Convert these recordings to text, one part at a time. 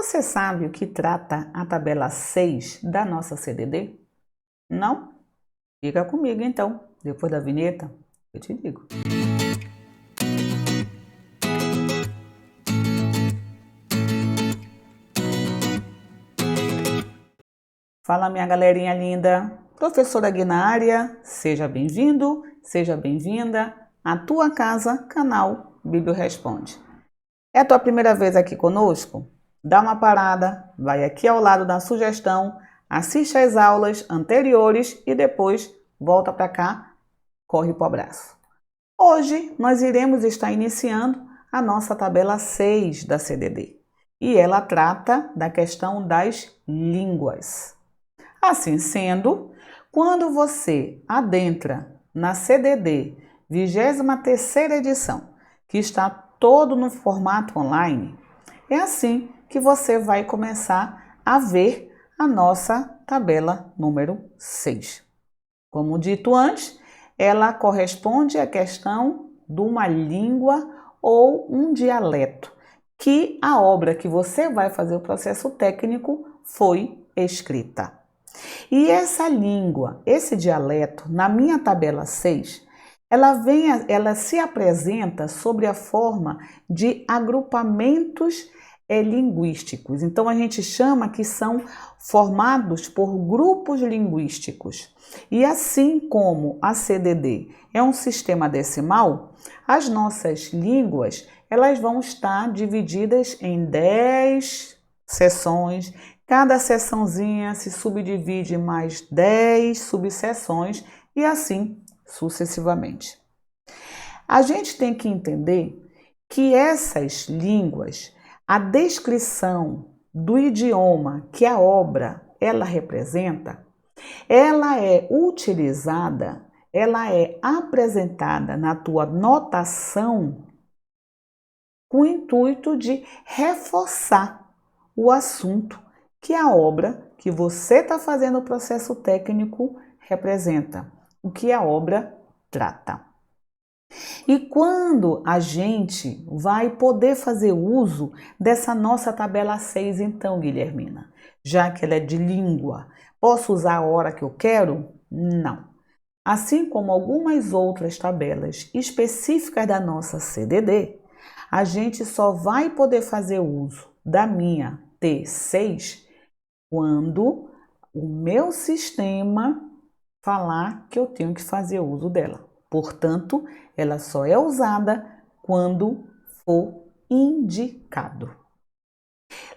Você sabe o que trata a tabela 6 da nossa CDD? Não? Fica comigo então, depois da vinheta eu te digo. Fala minha galerinha linda, professora Gui na área, seja bem-vindo, seja bem-vinda à tua casa, canal Bíblia Responde. É a tua primeira vez aqui conosco? Dá uma parada, vai aqui ao lado da sugestão, assiste às aulas anteriores e depois volta para cá, corre pro abraço. Hoje nós iremos estar iniciando a nossa tabela 6 da CDD e ela trata da questão das línguas. Assim sendo, quando você adentra na CDD 23ª edição, que está todo no formato online, é assim que você vai começar a ver a nossa tabela número 6. Como dito antes, ela corresponde à questão de uma língua ou um dialeto, que a obra que você vai fazer o processo técnico foi escrita. E essa língua, esse dialeto, na minha tabela 6, ela se apresenta sobre a forma de agrupamentos linguísticos. Então a gente chama que são formados por grupos linguísticos. E assim como a CDD é um sistema decimal, as nossas línguas elas vão estar divididas em 10 seções. Cada seçãozinha se subdivide em mais 10 subseções e assim sucessivamente. A gente tem que entender que essas línguas, a descrição do idioma que a obra ela representa, ela é utilizada, ela é apresentada na tua notação com o intuito de reforçar o assunto que a obra que você está fazendo o processo técnico representa, o que a obra trata. E quando a gente vai poder fazer uso dessa nossa tabela 6, então, Guilhermina? Já que ela é de língua, posso usar a hora que eu quero? Não. Assim como algumas outras tabelas específicas da nossa CDD, a gente só vai poder fazer uso da minha T6 quando o meu sistema falar que eu tenho que fazer uso dela. Portanto, ela só é usada quando for indicado.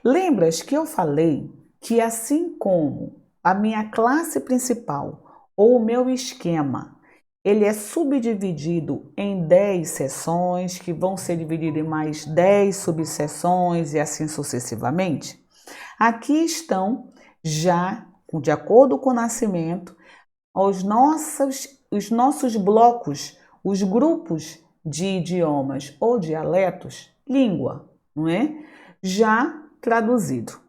Lembras que eu falei que assim como a minha classe principal ou o meu esquema, ele é subdividido em 10 seções, que vão ser divididas em mais 10 subseções e assim sucessivamente? Aqui estão, já de acordo com o nascimento, os nossos blocos, os grupos de idiomas ou dialetos, língua, não é? Já traduzido.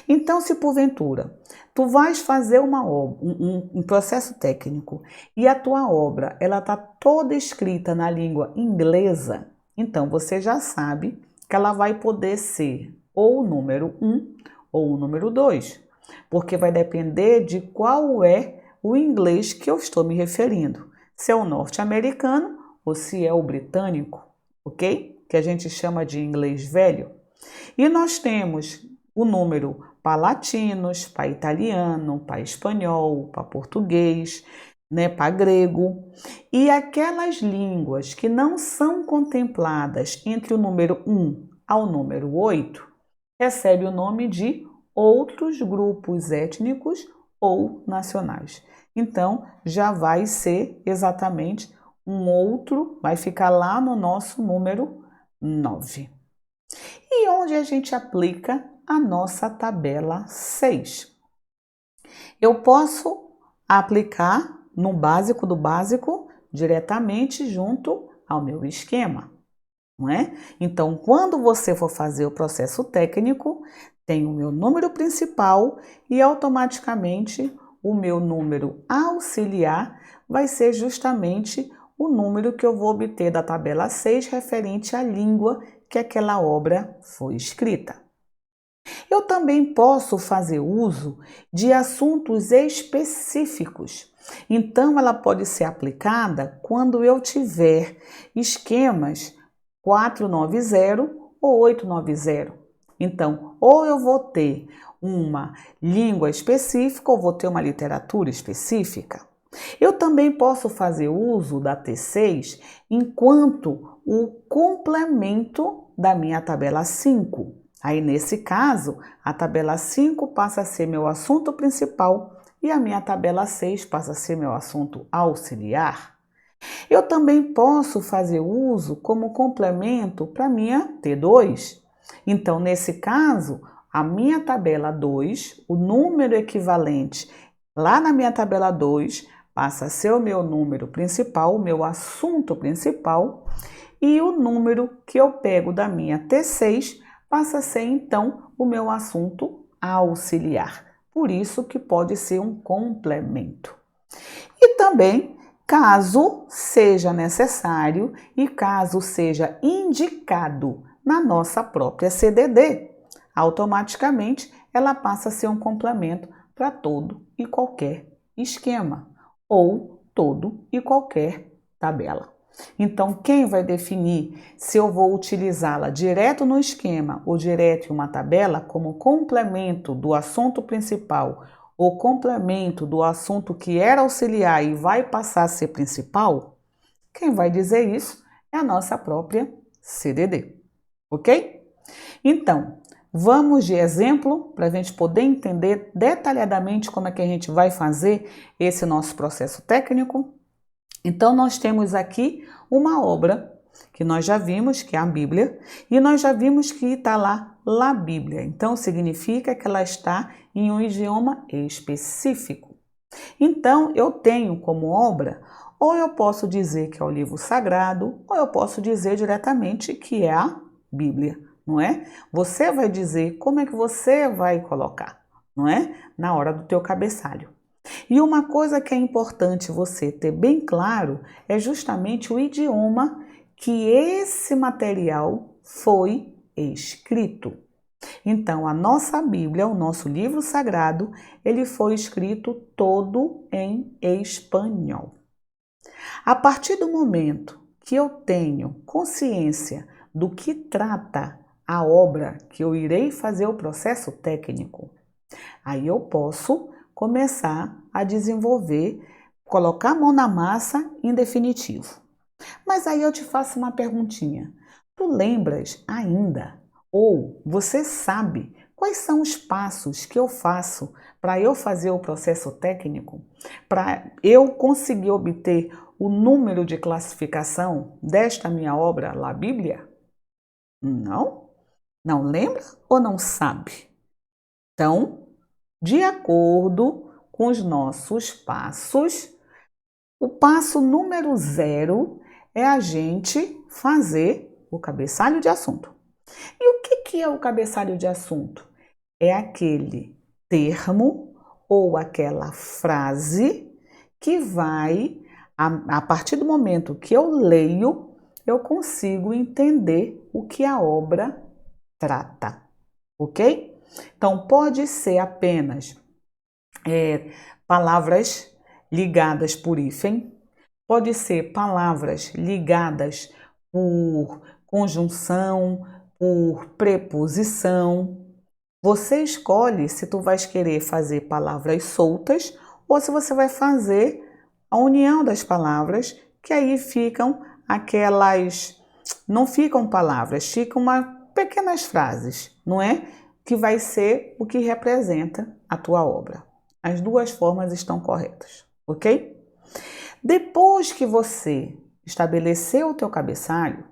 Então, se porventura tu vais fazer um processo técnico e a tua obra ela está toda escrita na língua inglesa, então você já sabe que ela vai poder ser ou o número 1 ou o número 2, porque vai depender de qual é o inglês que eu estou me referindo, se é o norte-americano ou se é o britânico, ok? Que a gente chama de inglês velho. E nós temos o número para latinos, para italiano, para espanhol, para português, né, para grego. E aquelas línguas que não são contempladas entre o número 1 ao número 8, recebe o nome de outros grupos étnicos ou nacionais. Então, já vai ser exatamente um outro, vai ficar lá no nosso número 9. E onde a gente aplica a nossa tabela 6? Eu posso aplicar no básico do básico diretamente junto ao meu esquema, não é? Então, quando você for fazer o processo técnico, tem o meu número principal e automaticamente o meu número auxiliar vai ser justamente o número que eu vou obter da tabela 6 referente à língua que aquela obra foi escrita. Eu também posso fazer uso de assuntos específicos. Então, ela pode ser aplicada quando eu tiver esquemas 490 ou 890. Então, ou eu vou ter uma língua específica ou vou ter uma literatura específica. Eu também posso fazer uso da T6 enquanto o complemento da minha tabela 5. Aí, nesse caso, a tabela 5 passa a ser meu assunto principal e a minha tabela 6 passa a ser meu assunto auxiliar. Eu também posso fazer uso como complemento para minha T2. Então, nesse caso, a minha tabela 2, o número equivalente lá na minha tabela 2, passa a ser o meu número principal, o meu assunto principal, e o número que eu pego da minha T6 passa a ser então o meu assunto auxiliar. Por isso que pode ser um complemento. E também, caso seja necessário e caso seja indicado na nossa própria CDD, automaticamente ela passa a ser um complemento para todo e qualquer esquema ou todo e qualquer tabela. Então, quem vai definir se eu vou utilizá-la direto no esquema ou direto em uma tabela como complemento do assunto principal ou complemento do assunto que era auxiliar e vai passar a ser principal? Quem vai dizer isso é a nossa própria CDD, ok? Então, vamos de exemplo para a gente poder entender detalhadamente como é que a gente vai fazer esse nosso processo técnico. Então, nós temos aqui uma obra que nós já vimos, que é a Bíblia, e nós já vimos que está lá, La Bíblia. Então, significa que ela está em um idioma específico. Então, eu tenho como obra, ou eu posso dizer que é o livro sagrado, ou eu posso dizer diretamente que é a Bíblia, não é? Você vai dizer como é que você vai colocar, não é? Na hora do teu cabeçalho. E uma coisa que é importante você ter bem claro é justamente o idioma que esse material foi escrito. Então, a nossa Bíblia, o nosso livro sagrado, ele foi escrito todo em espanhol. A partir do momento que eu tenho consciência do que trata a obra que eu irei fazer o processo técnico, aí eu posso começar a desenvolver, colocar a mão na massa em definitivo. Mas aí eu te faço uma perguntinha. Tu lembras ainda? Ou você sabe quais são os passos que eu faço para eu fazer o processo técnico? Para eu conseguir obter o número de classificação desta minha obra, La Bíblia? Não? Não lembra ou não sabe? Então, de acordo com os nossos passos, o passo número 0 é a gente fazer o cabeçalho de assunto. E o que é o cabeçalho de assunto? É aquele termo ou aquela frase que vai, a partir do momento que eu leio, eu consigo entender o que a obra trata, ok? Então, pode ser apenas palavras ligadas por hífen, pode ser palavras ligadas por conjunção, por preposição. Você escolhe se tu vais querer fazer palavras soltas ou se você vai fazer a união das palavras, que aí ficam aquelas, não ficam palavras, ficam pequenas frases, não é? Que vai ser o que representa a tua obra. As duas formas estão corretas, ok? Depois que você estabeleceu o teu cabeçalho,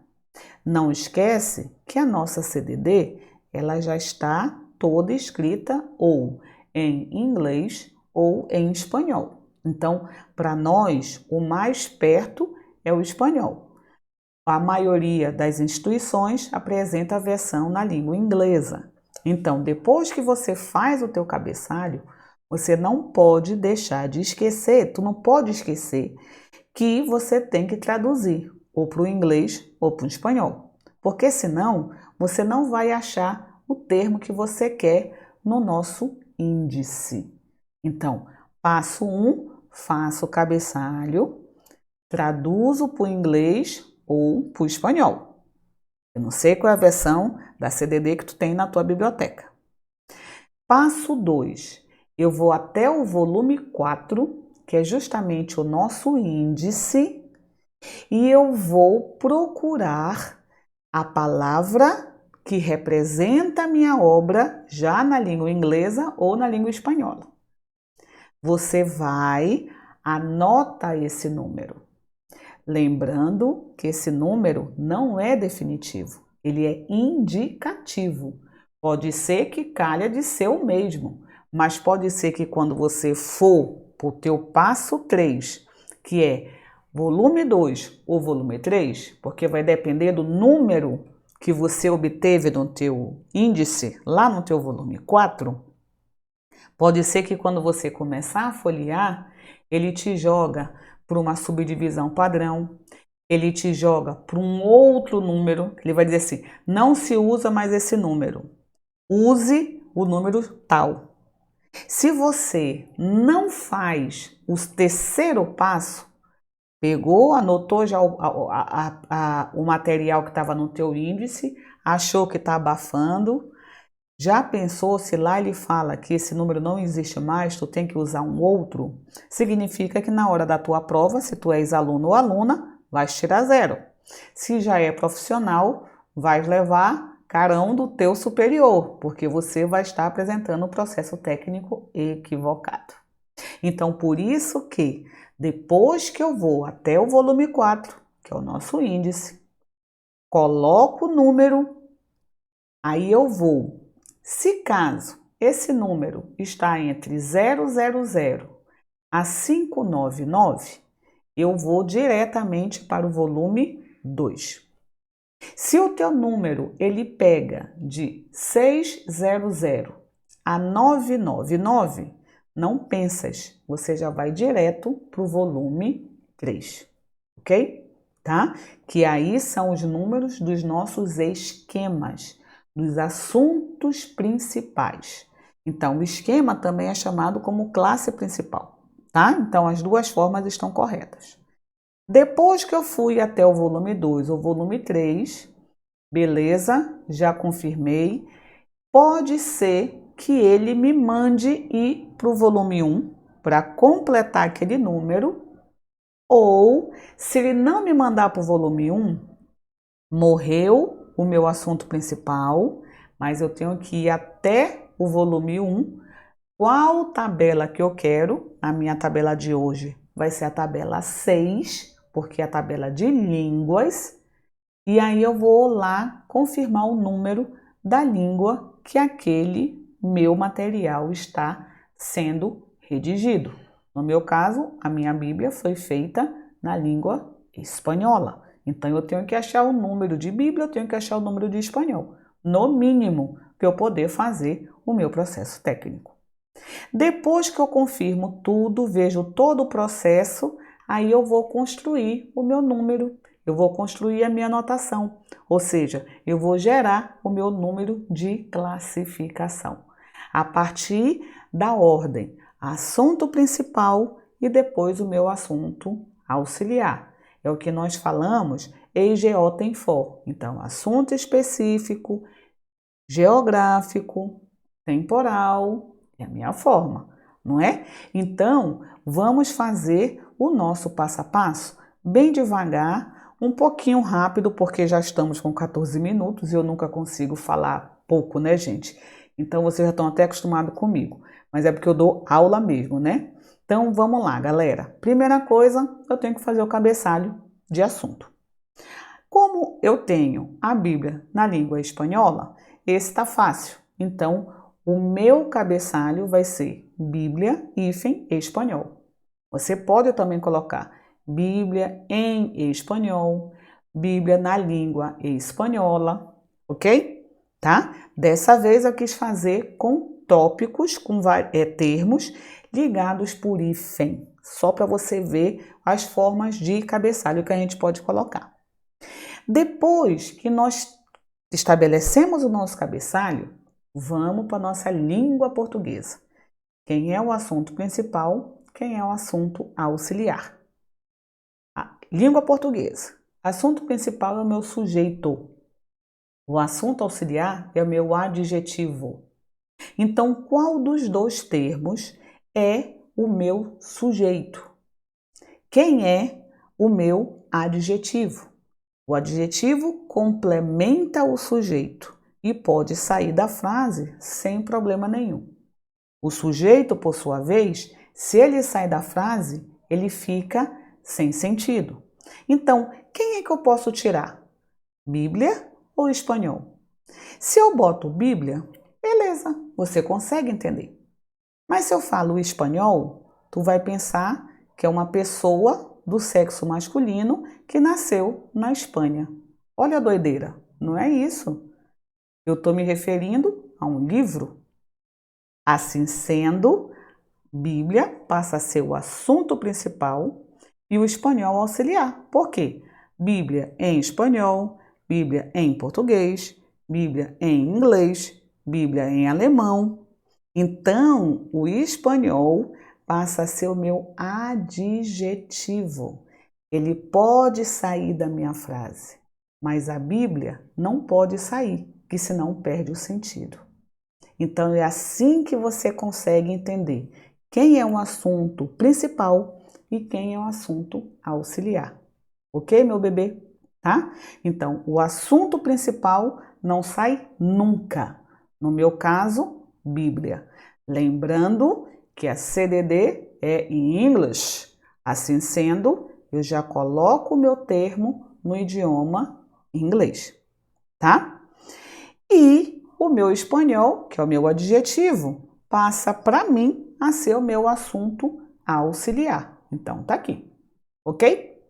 não esquece que a nossa CDD ela já está toda escrita ou em inglês ou em espanhol. Então, para nós, o mais perto é o espanhol. A maioria das instituições apresenta a versão na língua inglesa. Então, depois que você faz o teu cabeçalho, você não pode deixar de esquecer, tu não pode esquecer que você tem que traduzir ou para o inglês ou para o espanhol, porque senão você não vai achar o termo que você quer no nosso índice. Então, passo 1, faço o cabeçalho, traduzo para o inglês ou para o espanhol. Eu não sei qual é a versão da CDD que tu tem na tua biblioteca. Passo 2, eu vou até o volume 4, que é justamente o nosso índice, e eu vou procurar a palavra que representa a minha obra já na língua inglesa ou na língua espanhola. Você vai, anota esse número. Lembrando que esse número não é definitivo, ele é indicativo. Pode ser que calha de ser o mesmo, mas pode ser que quando você for para o teu passo 3, que é volume 2 ou volume 3, porque vai depender do número que você obteve no teu índice, lá no teu volume 4, pode ser que quando você começar a folhear, ele te joga para uma subdivisão padrão, ele te joga para um outro número, ele vai dizer assim, não se usa mais esse número, use o número tal. Se você não faz o terceiro passo, pegou, anotou já o material que estava no teu índice, achou que está abafando, já pensou se lá ele fala que esse número não existe mais, tu tem que usar um outro? Significa que na hora da tua prova, se tu és aluno ou aluna, vais tirar 0. Se já é profissional, vais levar carão do teu superior, porque você vai estar apresentando o processo técnico equivocado. Então, por isso que depois que eu vou até o volume 4, que é o nosso índice, coloco o número, aí eu vou. Se caso esse número está entre 000 a 599, eu vou diretamente para o volume 2. Se o teu número ele pega de 600 a 999, não pensas, você já vai direto para o volume 3, ok? Tá? Que aí são os números dos nossos esquemas, dos assuntos principais. Então, o esquema também é chamado como classe principal, tá? Então, as duas formas estão corretas. Depois que eu fui até o volume 2 ou volume 3, beleza, já confirmei. Pode ser que ele me mande ir para o volume 1 para completar aquele número, ou se ele não me mandar para o volume 1, morreu o meu assunto principal, mas eu tenho que ir até o volume 1. Qual tabela que eu quero? A minha tabela de hoje vai ser a tabela 6, porque é a tabela de línguas, e aí eu vou lá confirmar o número da língua que aquele meu material está sendo redigido. No meu caso, a minha Bíblia foi feita na língua espanhola. Então, eu tenho que achar o número de Bíblia, eu tenho que achar o número de espanhol, no mínimo, para eu poder fazer o meu processo técnico. Depois que eu confirmo tudo, vejo todo o processo, aí eu vou construir o meu número, eu vou construir a minha anotação, ou seja, eu vou gerar o meu número de classificação, a partir da ordem, assunto principal e depois o meu assunto auxiliar. É o que nós falamos, EIGO tem for. Então, assunto específico, geográfico, temporal, é a minha forma, não é? Então, vamos fazer o nosso passo a passo bem devagar, um pouquinho rápido, porque já estamos com 14 minutos e eu nunca consigo falar pouco, né, gente? Então, vocês já estão até acostumados comigo, mas é porque eu dou aula mesmo, né? Então, vamos lá, galera. Primeira coisa, eu tenho que fazer o cabeçalho de assunto. Como eu tenho a Bíblia na língua espanhola, esse está fácil. Então, o meu cabeçalho vai ser Bíblia hífen espanhol. Você pode também colocar Bíblia em espanhol, Bíblia na língua espanhola, ok? Tá? Dessa vez eu quis fazer com tópicos, com termos ligados por hífen, só para você ver as formas de cabeçalho que a gente pode colocar. Depois que nós estabelecemos o nosso cabeçalho, Vamos para a nossa língua portuguesa. Quem é o assunto principal, quem é o assunto auxiliar. Língua portuguesa. Assunto principal é o meu sujeito. O assunto auxiliar é o meu adjetivo. Então, qual dos dois termos é o meu sujeito? Quem é o meu adjetivo? O adjetivo complementa o sujeito e pode sair da frase sem problema nenhum. O sujeito, por sua vez, se ele sai da frase, ele fica sem sentido. Então, quem é que eu posso tirar? Bíblia ou espanhol? Se eu boto Bíblia, beleza, você consegue entender. Mas se eu falo espanhol, tu vai pensar que é uma pessoa do sexo masculino que nasceu na Espanha. Olha a doideira, não é isso? Eu estou me referindo a um livro. Assim sendo, Bíblia passa a ser o assunto principal e o espanhol auxiliar. Por quê? Bíblia em espanhol, Bíblia em português, Bíblia em inglês, Bíblia em alemão. Então, o espanhol passa a ser o meu adjetivo. Ele pode sair da minha frase, mas a Bíblia não pode sair, que senão perde o sentido. Então, é assim que você consegue entender quem é um assunto principal e quem é um assunto auxiliar. Ok, meu bebê? Tá? Então, o assunto principal não sai nunca. No meu caso, Bíblia. Lembrando que a CDD é em English. Assim sendo, eu já coloco o meu termo no idioma inglês, tá? E o meu espanhol, que é o meu adjetivo, passa para mim a ser o meu assunto auxiliar. Então, tá aqui, ok?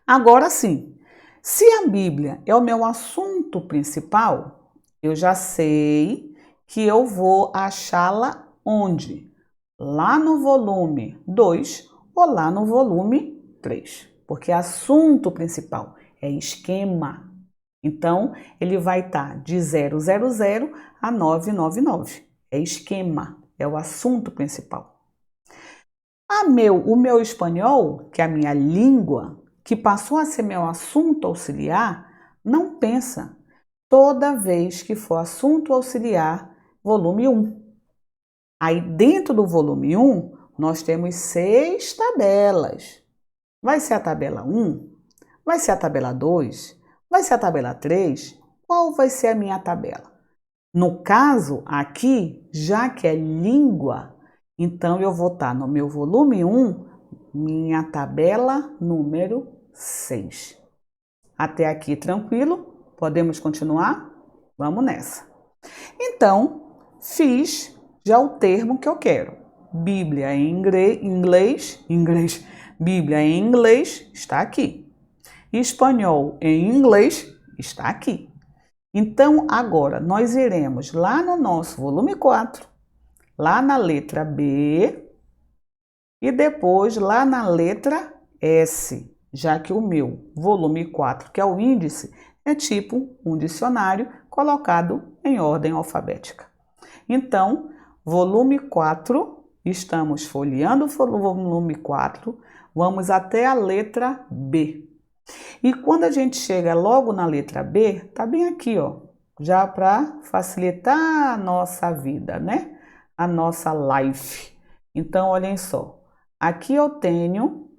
Agora sim, se a Bíblia é o meu assunto principal, eu já sei que eu vou achá-la onde? Lá no volume 2 ou lá no volume 3, porque assunto principal é esquema. Então, ele vai estar de 000 a 999. É esquema, é o assunto principal. O meu espanhol, que é a minha língua, que passou a ser meu assunto auxiliar, não pensa. Toda vez que for assunto auxiliar, volume 1. Aí dentro do volume 1, nós temos 6 tabelas. Vai ser a tabela 1? Vai ser a tabela 2? Vai ser a tabela 3? Qual vai ser a minha tabela? No caso aqui, já que é língua, então eu vou estar no meu volume 1, minha tabela número 6. Até aqui tranquilo? Podemos continuar? Vamos nessa. Então, fiz já o termo que eu quero. Bíblia em inglês, Bíblia em inglês está aqui. Espanhol em inglês está aqui. Então, agora nós iremos lá no nosso volume 4, lá na letra B e depois lá na letra S, já que o meu volume 4, que é o índice, é tipo um dicionário colocado em ordem alfabética. Então, volume 4, estamos folheando o volume 4, vamos até a letra B. E quando a gente chega logo na letra B, tá bem aqui, ó, já para facilitar a nossa vida, né? A nossa life. Então, olhem só, aqui eu tenho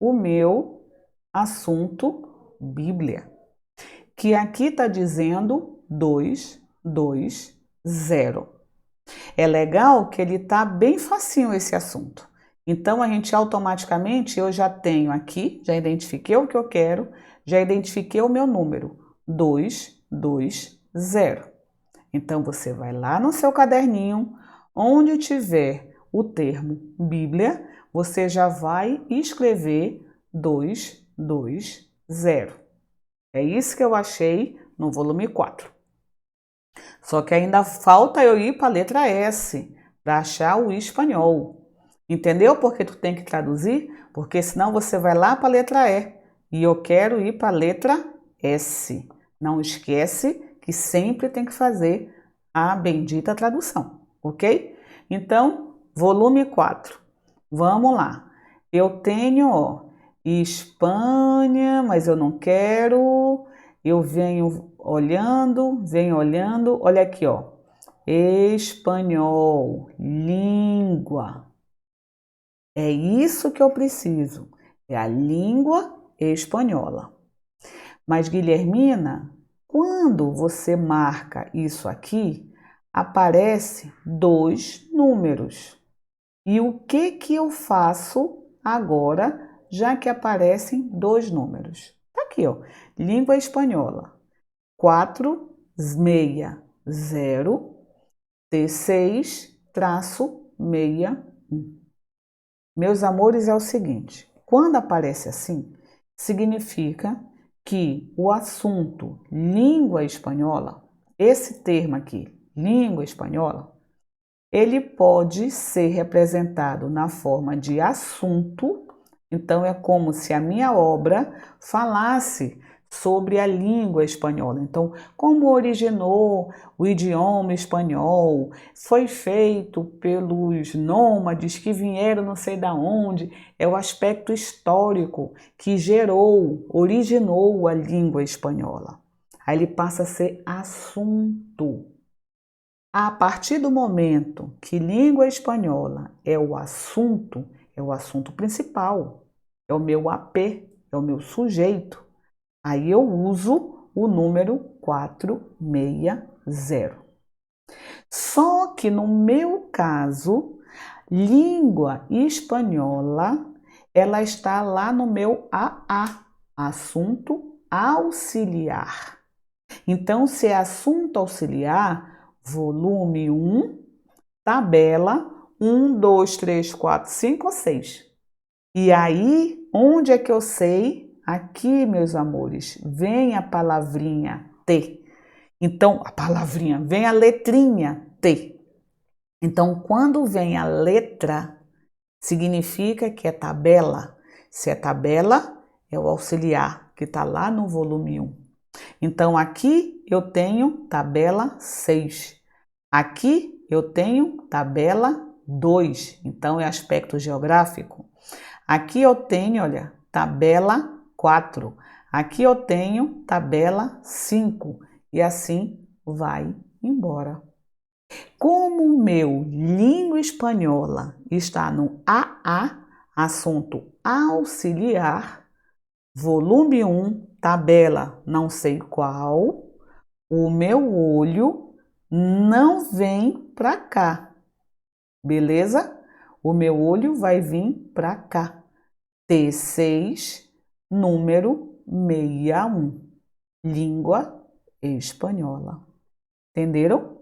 o meu assunto Bíblia, que aqui está dizendo 220. É legal que ele tá bem facinho esse assunto. Então, a gente automaticamente, eu já tenho aqui, já identifiquei o que eu quero, já identifiquei o meu número, 220. Então, você vai lá no seu caderninho, onde tiver o termo Bíblia, você já vai escrever 220. É isso que eu achei no volume 4. Só que ainda falta eu ir para a letra S, para achar o espanhol. Entendeu por que tu tem que traduzir? Porque senão você vai lá para a letra E. E eu quero ir para a letra S. Não esquece que sempre tem que fazer a bendita tradução, ok? Então, volume 4. Vamos lá. Eu tenho, ó, Espanha, mas eu não quero. Eu venho olhando, olha aqui, ó. Espanhol, língua. É isso que eu preciso. É a língua espanhola. Mas, Guilhermina, quando você marca isso aqui, aparece 2 números. E o que eu faço agora, já que aparecem 2 números? Tá aqui, ó. Língua espanhola. 460 T6-61. Meus amores, é o seguinte: quando aparece assim, significa que o assunto língua espanhola, esse termo aqui, língua espanhola, ele pode ser representado na forma de assunto. Então é como se a minha obra falasse sobre a língua espanhola. Então, como originou o idioma espanhol, foi feito pelos nômades que vieram não sei da onde, é o aspecto histórico que originou a língua espanhola. Aí ele passa a ser assunto. A partir do momento que língua espanhola é o assunto principal, é o meu AP, é o meu sujeito, aí eu uso o número 460. Só que no meu caso, língua espanhola, ela está lá no meu AA, assunto auxiliar. Então, se é assunto auxiliar, volume 1, tabela 1, 2, 3, 4, 5 ou 6. E aí, onde é que eu sei? Aqui, meus amores, vem a palavrinha T. Então, a palavrinha, vem a letrinha T. Então, quando vem a letra, significa que é tabela. Se é tabela, é o auxiliar, que está lá no volume 1. Então, aqui eu tenho tabela 6. Aqui eu tenho tabela 2, então é aspecto geográfico. Aqui eu tenho, olha, tabela 4. Aqui eu tenho tabela 5 e assim vai embora. Como o meu língua espanhola está no AA, assunto auxiliar, volume 1, tabela não sei qual, o meu olho não vem para cá, beleza? O meu olho vai vir para cá. T6, número 61, língua espanhola. Entenderam?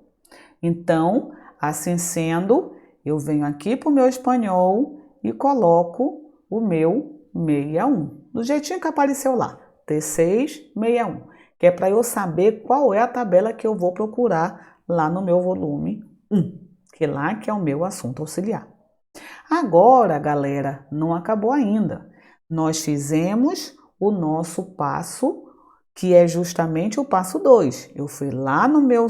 Então, assim sendo, eu venho aqui para o meu espanhol e coloco o meu 61, do jeitinho que apareceu lá, T6, 61, que é para eu saber qual é a tabela que eu vou procurar lá no meu volume 1, que lá que é o meu assunto auxiliar. Agora, galera, não acabou ainda. Nós fizemos o nosso passo, que é justamente o passo 2. Eu fui lá no meu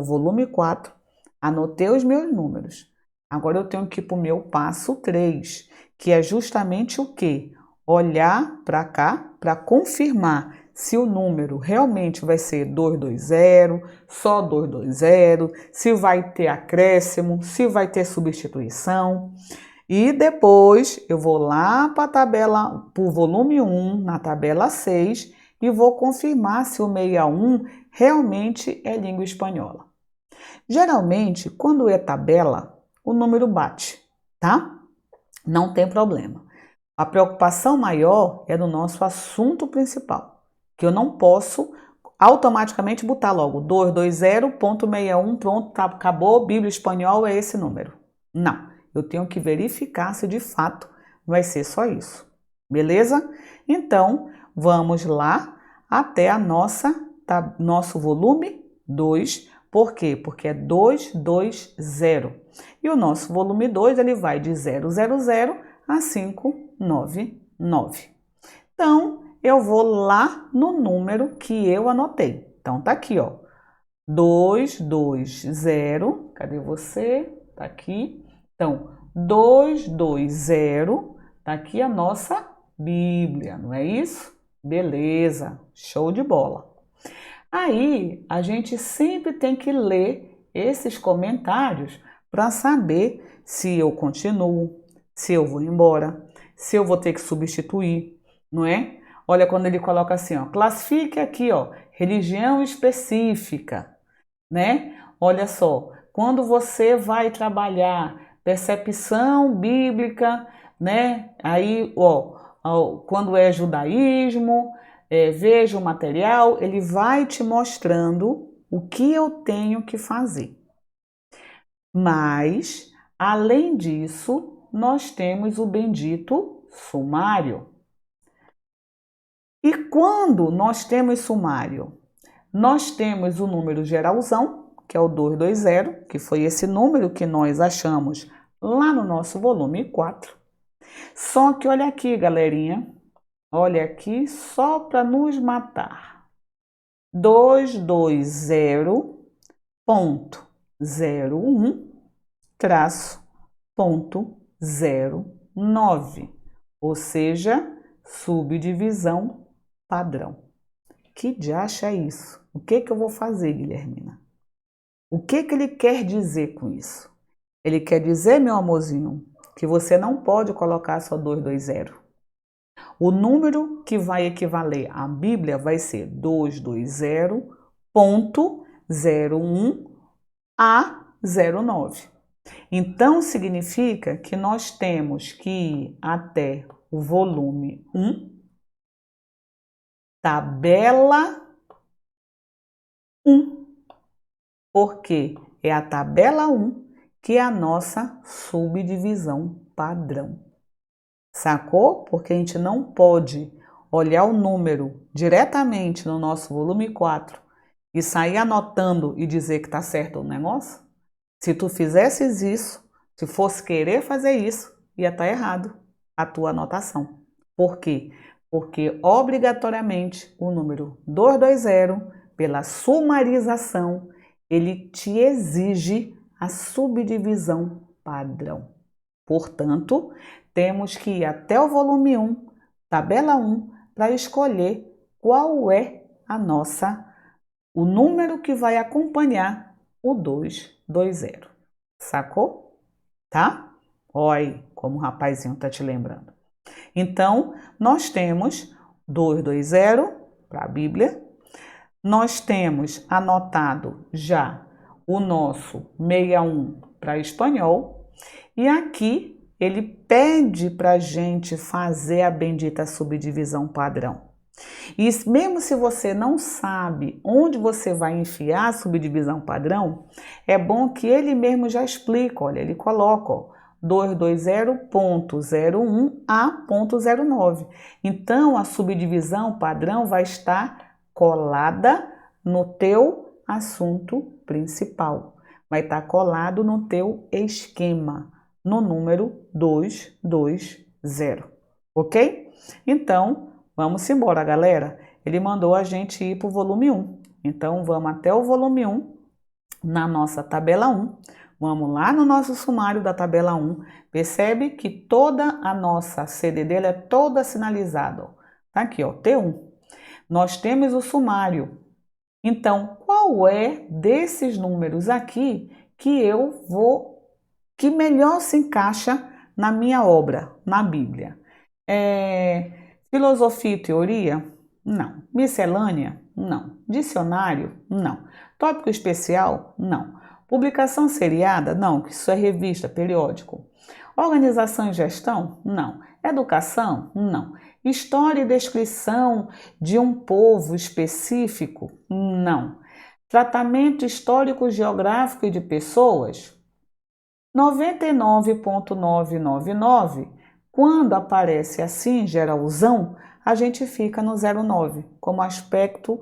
volume 4, anotei os meus números. Agora eu tenho que ir para o meu passo 3, que é justamente o quê? Olhar para cá para confirmar se o número realmente vai ser 220, só 220, se vai ter acréscimo, se vai ter substituição. E depois eu vou lá para a tabela, para o volume 1, na tabela 6, e vou confirmar se o 61 realmente é língua espanhola. Geralmente, quando é tabela, o número bate, tá? Não tem problema. A preocupação maior é no nosso assunto principal, que eu não posso automaticamente botar logo 220.61, pronto, tá, acabou, Bíblia espanhol é esse número. Não, eu tenho que verificar se de fato vai ser só isso, beleza? Então, vamos lá até a nosso volume 2, por quê? Porque é 220. E o nosso volume 2, ele vai de 000 a 599. Então, eu vou lá no número que eu anotei. Então, tá aqui, ó. 220, cadê você? Tá aqui. Então, 220, tá aqui a nossa Bíblia, não é isso? Beleza, show de bola. Aí, a gente sempre tem que ler esses comentários para saber se eu continuo, se eu vou embora, se eu vou ter que substituir, não é? Olha quando ele coloca assim, ó, classifique aqui, ó, religião específica, né? Olha só, quando você vai trabalhar percepção bíblica, né? Aí, ó, quando é judaísmo, veja o material, ele vai te mostrando o que eu tenho que fazer. Mas, além disso, nós temos o bendito sumário. E quando nós temos sumário? Nós temos o número geralzão, que é o 220, que foi esse número que nós achamos lá no nosso volume 4. Só que olha aqui, galerinha, olha aqui só para nos matar. 220.01-.09, ou seja, subdivisão padrão. Que diacho é isso? O que eu vou fazer, Guilhermina? O que ele quer dizer com isso? Ele quer dizer, meu amorzinho, que você não pode colocar só 220. O número que vai equivaler à Bíblia vai ser 220.01 a 09. Então, significa que nós temos que ir até o volume 1, tabela 1, porque é a tabela 1 que é a nossa subdivisão padrão. Sacou? Porque a gente não pode olhar o número diretamente no nosso volume 4 e sair anotando e dizer que está certo o negócio. Se tu fizesses isso, se fosse querer fazer isso, ia estar errado a tua anotação. Por quê? Porque obrigatoriamente o número 220, pela sumarização, ele te exige a subdivisão padrão. Portanto, temos que ir até o volume 1, tabela 1, para escolher qual é o número que vai acompanhar o 220. Sacou? Tá? Olha aí como o rapazinho tá te lembrando. Então, nós temos 220 para a Bíblia. Nós temos anotado já o nosso 61 para espanhol. E aqui ele pede para a gente fazer a bendita subdivisão padrão. E mesmo se você não sabe onde você vai enfiar a subdivisão padrão, é bom que ele mesmo já explica. Olha, ele coloca, ó, 220.01 a 09. Então, a subdivisão padrão vai estar colada no teu assunto principal. Vai estar colado no teu esquema, no número 220, ok? Então, vamos embora, galera. Ele mandou a gente ir para o volume 1. Então, vamos até o volume 1, na nossa tabela 1. Vamos lá no nosso sumário da tabela 1. Percebe que toda a nossa CD dele é toda sinalizada. Tá aqui, ó, T1. Nós temos o sumário. Então, qual é desses números aqui que melhor se encaixa na minha obra, na Bíblia? Filosofia e teoria? Não. Miscelânea? Não. Dicionário? Não. Tópico especial? Não. Publicação seriada? Não, que isso é revista, periódico. Organização e gestão? Não. Educação? Não. História e descrição de um povo específico? Não. Tratamento histórico, geográfico e de pessoas? 99,999. Quando aparece assim, geralzão, a gente fica no 09, como aspecto,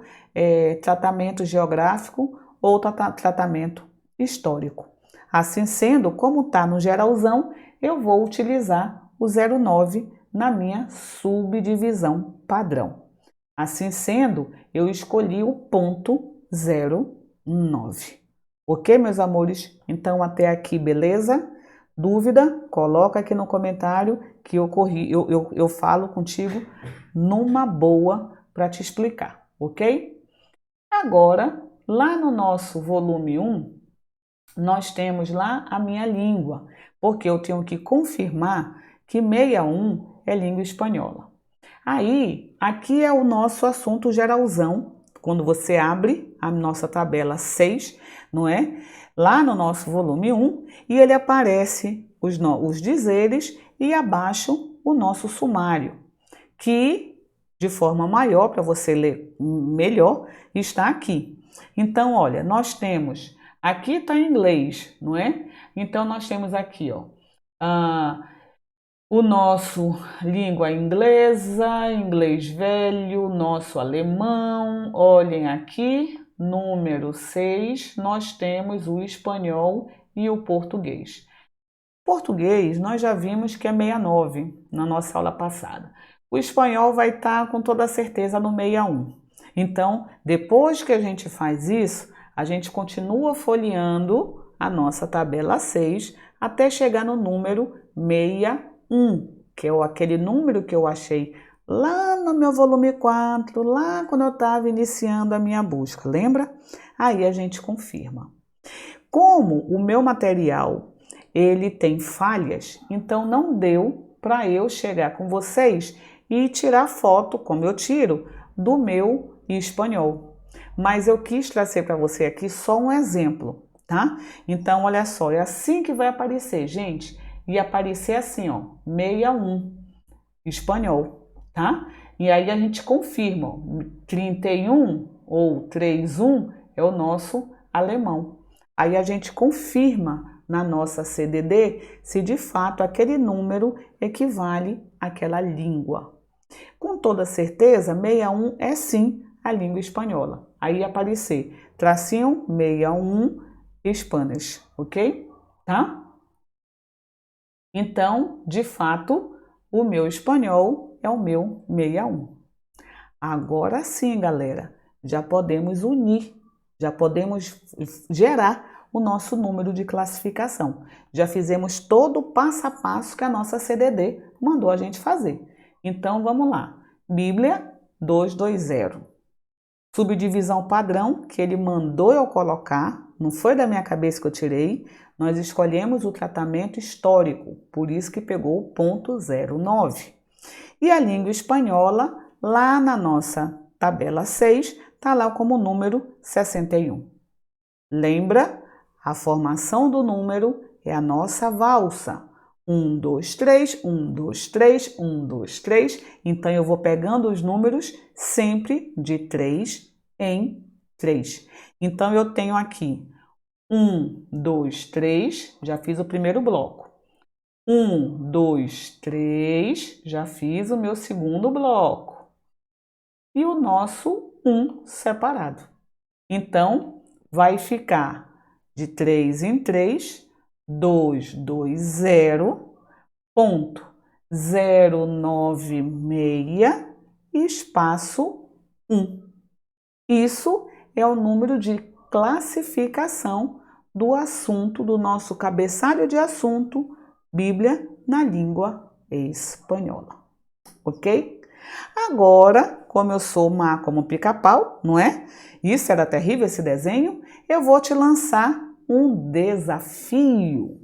tratamento geográfico ou tratamento histórico. Assim sendo, como está no geralzão, eu vou utilizar o 09 na minha subdivisão padrão. Assim sendo, eu escolhi o ponto 0 9. Ok, meus amores? Então, até aqui, beleza? Dúvida? Coloca aqui no comentário que eu falo contigo numa boa para te explicar, ok? Agora, lá no nosso volume 1, nós temos lá a minha língua, porque eu tenho que confirmar que 61 é língua espanhola. Aí, aqui é o nosso assunto geralzão, quando você abre a nossa tabela 6, não é? Lá no nosso volume 1, e ele aparece os dizeres e abaixo o nosso sumário, que de forma maior, para você ler melhor, está aqui. Então, olha, nós temos, aqui está em inglês, não é? Então, nós temos aqui, ó, o nosso língua inglesa, inglês velho, nosso alemão, olhem aqui, número 6, nós temos o espanhol e o português. Português, nós já vimos que é 69 na nossa aula passada. O espanhol vai estar com toda certeza no 61. Então, depois que a gente faz isso, a gente continua folheando a nossa tabela 6 até chegar no número 61, que é aquele número que eu achei lá no meu volume 4, lá quando eu estava iniciando a minha busca, lembra? Aí a gente confirma. Como o meu material ele tem falhas, então não deu para eu chegar com vocês e tirar foto, como eu tiro, do meu espanhol. Mas eu quis trazer para você aqui só um exemplo, tá? Então, olha só, é assim que vai aparecer, gente. E aparecer assim, ó, 61, espanhol, tá? E aí a gente confirma, ó, 31 ou 31 é o nosso alemão. Aí a gente confirma na nossa CDD se de fato aquele número equivale àquela língua. Com toda certeza, 61 é sim a língua espanhola. Aí aparecer tracinho 61 Spanish, ok? Tá? Então, de fato, o meu espanhol é o meu 61. Agora sim, galera, já podemos unir, já podemos gerar o nosso número de classificação. Já fizemos todo o passo a passo que a nossa CDD mandou a gente fazer. Então, vamos lá. Bíblia 220. Subdivisão padrão, que ele mandou eu colocar, não foi da minha cabeça que eu tirei, nós escolhemos o tratamento histórico, por isso que pegou o ponto 09. E a língua espanhola, lá na nossa tabela 6, está lá como número 61. Lembra? A formação do número é a nossa valsa. 1, 2, 3, 1, 2, 3, 1, 2, 3. Então, eu vou pegando os números sempre de 3 em 3. Então, eu tenho aqui 1, 2, 3, já fiz o primeiro bloco. 1, 2, 3, já fiz o meu segundo bloco. E o nosso 1 separado. Então, vai ficar de 3 em 3, 2, 2, 0, ponto 096, espaço 1. Isso é o número de classificação do assunto, do nosso cabeçalho de assunto, Bíblia na língua espanhola. Ok? Agora, como eu sou má como pica-pau, não é? Isso era terrível esse desenho. Eu vou te lançar um desafio.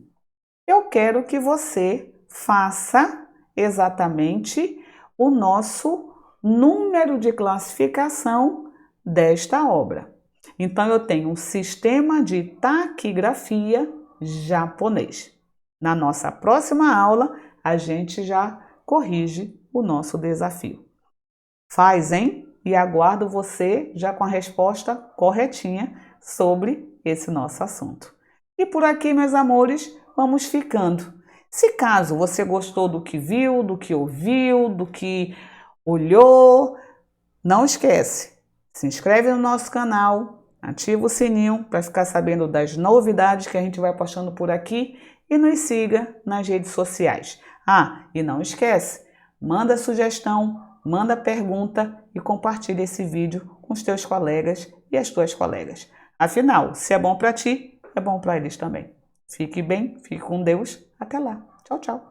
Eu quero que você faça exatamente o nosso número de classificação desta obra. Então, eu tenho um sistema de taquigrafia japonês. Na nossa próxima aula, a gente já corrige o nosso desafio. Faz, hein? E aguardo você já com a resposta corretinha sobre esse nosso assunto. E por aqui, meus amores, vamos ficando. Se caso você gostou do que viu, do que ouviu, do que olhou, não esquece, se inscreve no nosso canal, ativa o sininho para ficar sabendo das novidades que a gente vai postando por aqui e nos siga nas redes sociais. Ah, e não esquece, manda sugestão, manda pergunta e compartilhe esse vídeo com os teus colegas e as tuas colegas. Afinal, se é bom para ti, é bom para eles também. Fique bem, fique com Deus. Até lá. Tchau, tchau.